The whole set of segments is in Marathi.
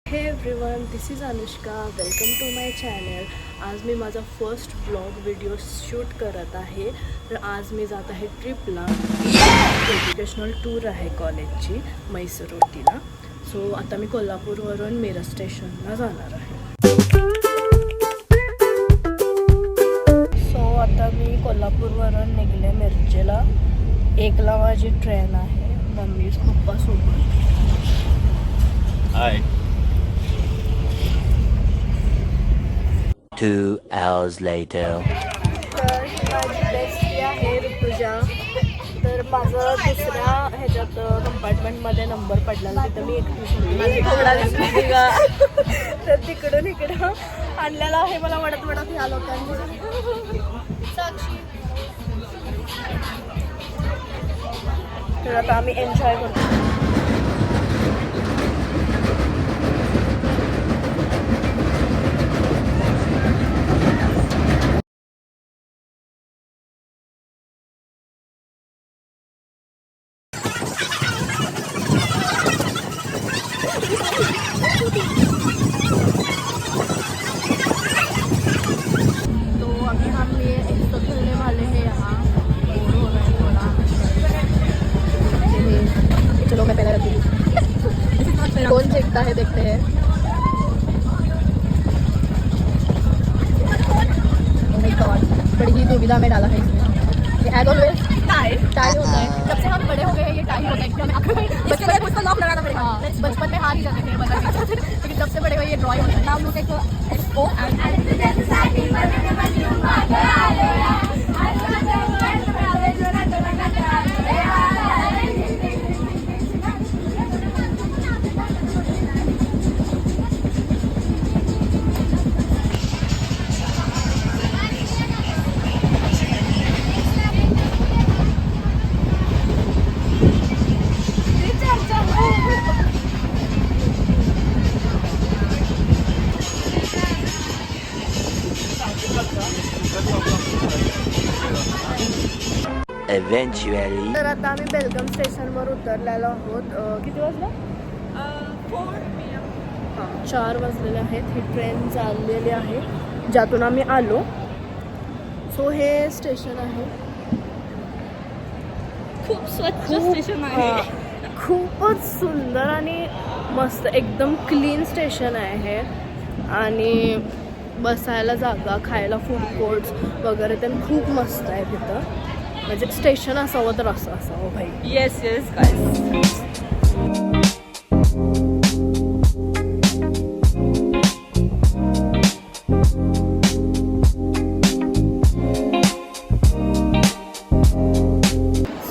हे everyone, this is Anushka. Welcome to my channel. आज मी माझा फर्स्ट ब्लॉग व्हिडिओ शूट करत आहे. तर आज मी जात आहे ट्रिपला. एज्युकेशनल टूर आहे कॉलेजची म्हैसूर उटीला. सो आता मी कोल्हापूरवरून मिरज स्टेशनला जाणार आहे. सो आता मी कोल्हापूरवरून निघले मिरजेला. 1ला माझी ट्रेन आहे. मम्मी पप्पासोबत. हाय. 2 hours later. तर माझी बेस्टी आहे ऋतुजा. तर माझं दुसऱ्या ह्याच्यात कंपार्टमेंटमध्ये नंबर पडलेला. तिथं मी एकटीच तर तिकडून इकडं आणलेला आहे. मला वडत वडत ह्या लोकांनी. साक्षी. तर आता आम्ही एन्जॉय करतो. कौन देखता है, देखते हैं. Oh my God, बड़ी ही दुविधा में डाला है इसमें. एज ऑलवेज टाई होता है. जब से हम बड़े हो गए हैं ये टाई होता है. बचपन में उसको लॉक लगाना पड़ेगा. बचपन में हार ही जाते थे लेकिन जब से बड़े हुए ये ड्रॉइंग होता है. नाम लोग एक Eventually. तर आता आम्ही बेलगाम स्टेशनवर उतरलेलो आहोत. किती वाजलं? 4 वाजलेले आहेत. ही ट्रेन चाललेली आहे ज्यातून आम्ही आलो. सो हे स्टेशन आहे. खूप स्वच्छ स्टेशन आहे. खूपच सुंदर आणि मस्त एकदम क्लीन स्टेशन आहे हे. आणि बसायला जागा, खायला फूड कोर्ट्स वगैरे ते खूप मस्त आहे तिथं. म्हणजे स्टेशन असावं तर असं असावं भाई. येस येस गाईस.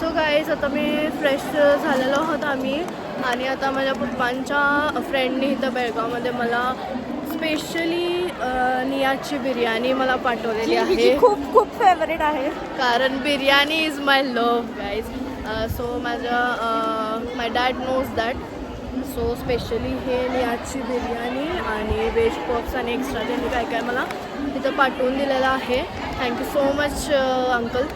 सो गाईज, आता मी फ्रेश झालेलो आहोत आम्ही. आणि आता माझ्या पप्पांच्या फ्रेंडनी इथं बेळगावमध्ये मला स्पेशली नियाची बिर्याणी मला पाठवलेली आहे. खूप खूप फेवरेट आहे. कारण biryani is my love guys. So my dad knows that. So specially हे नियाची बिर्याणी आणि व्हेज पॉप्स आणि एक्स्ट्रा त्यांनी काय काय मला तिथं पाठवून दिलेलं आहे. Thank you so much uncle.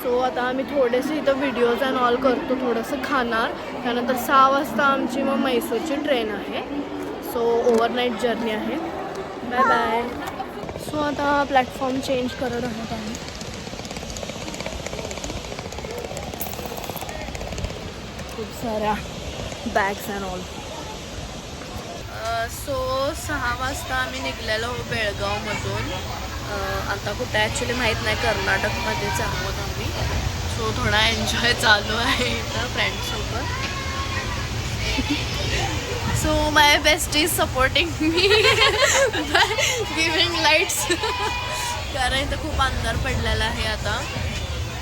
So आता आम्ही थोडेसे इथं व्हिडिओज अँड ऑल करतो, थोडंसं खाणार. त्यानंतर 6 वाजता आमची मग म्हैसूरची ट्रेन आहे. सो ओव्हरनाईट जर्नी आहे. Bye bye. सो आता प्लॅटफॉर्म चेंज करत आहोत आम्ही. खूप साऱ्या बॅग्स अँड ऑल. सो 6 वाजता आम्ही निघलेलो बेळगावमधून. आता कुठे ॲक्च्युली माहीत नाही, कर्नाटकमध्येच आहोत आम्ही. सो थोडा एन्जॉय चालू आहे इथं फ्रेंड्ससोबत. So my best is supporting me by giving lights. कारण इथं खूप अंधार पडलेला आहे आता.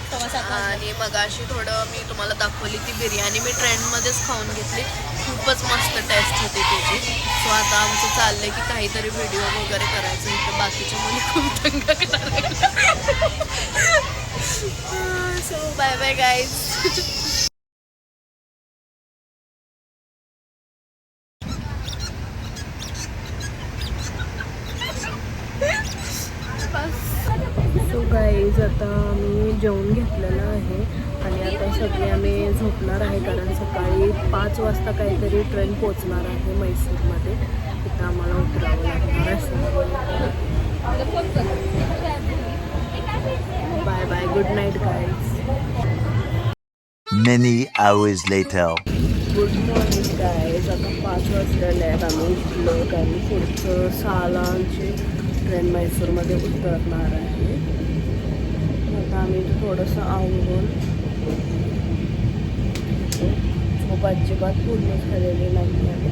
आणि मगाशी थोडं मी तुम्हाला दाखवली ती बिर्याणी मी ट्रेनमध्येच खाऊन घेतली. खूपच मस्त टेस्ट होती त्याची. सो आता आमचं चाललंय की काहीतरी व्हिडिओ वगैरे करायचं. इथं बाकीच्या मुली खूप दंगा करणार. So bye bye guys. So guys, आता मी जेवून घेतलेलं आहे आणि आता सगळे आम्ही झोपणार आहे कारण सकाळी 5 वाजता काहीतरी ट्रेन पोचणार आहे मैसूरमध्ये. तिथं आम्हाला उतरावं लागणार आहे. Bye bye, good night guys. Many hours later. Good morning guys. आता 5 वाजलेले आहेत. आम्ही उठलो कारण पुढचं 6ला आमची ट्रेन मैसूरमध्ये उतरणार आहे. आता आम्ही थोडंसं आवरून झोप अजिबात पूर्ण झालेली नाही आहे.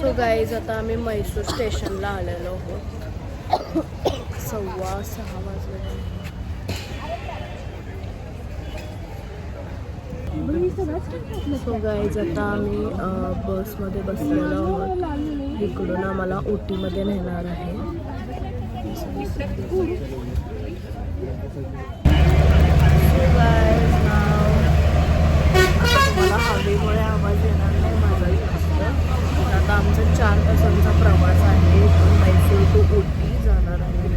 सो गाईज आता आम्ही मैसूर स्टेशनला आलेलो आहोत. 6:15 वाजले. सो गाईज आता आम्ही बसमध्ये बसलेलो आहोत. इकडून आम्हाला उटीमध्ये नेणार आहे. मला हवेमुळे आवाज येणार नाही माझा जास्त. आता आमचा 4 तासांचा प्रवास आहे. इथून मैसूर टू उटी जाणार आहे.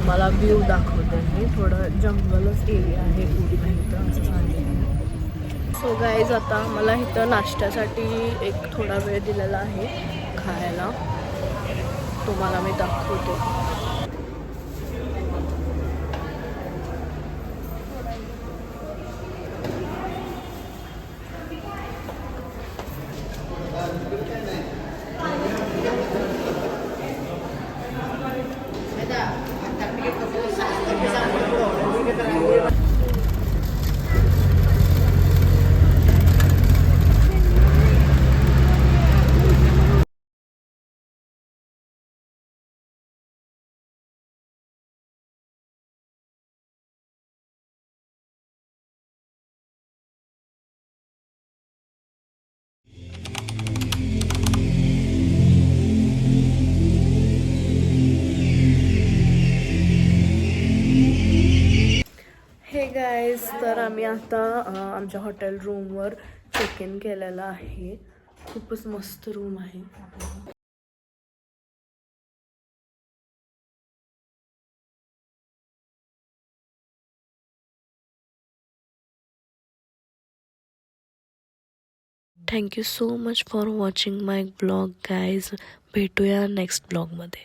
मला व्ह्यू दाखवते मी. थोडं जंगलच एरिया आहे उटी इथं असं सांगितलं. सो गाईज आता मला इथं नाश्त्यासाठी एक थोडा वेळ दिलेला आहे खायला. तुम्हाला मी दाखवते. हे गाईज, तर आम्ही आता आमच्या हॉटेल रूमवर चेक इन केलेलं आहे. खूपच मस्त रूम आहे. Thank you so much for watching my blog guys. भेटूया नेक्स्ट ब्लॉगमध्ये.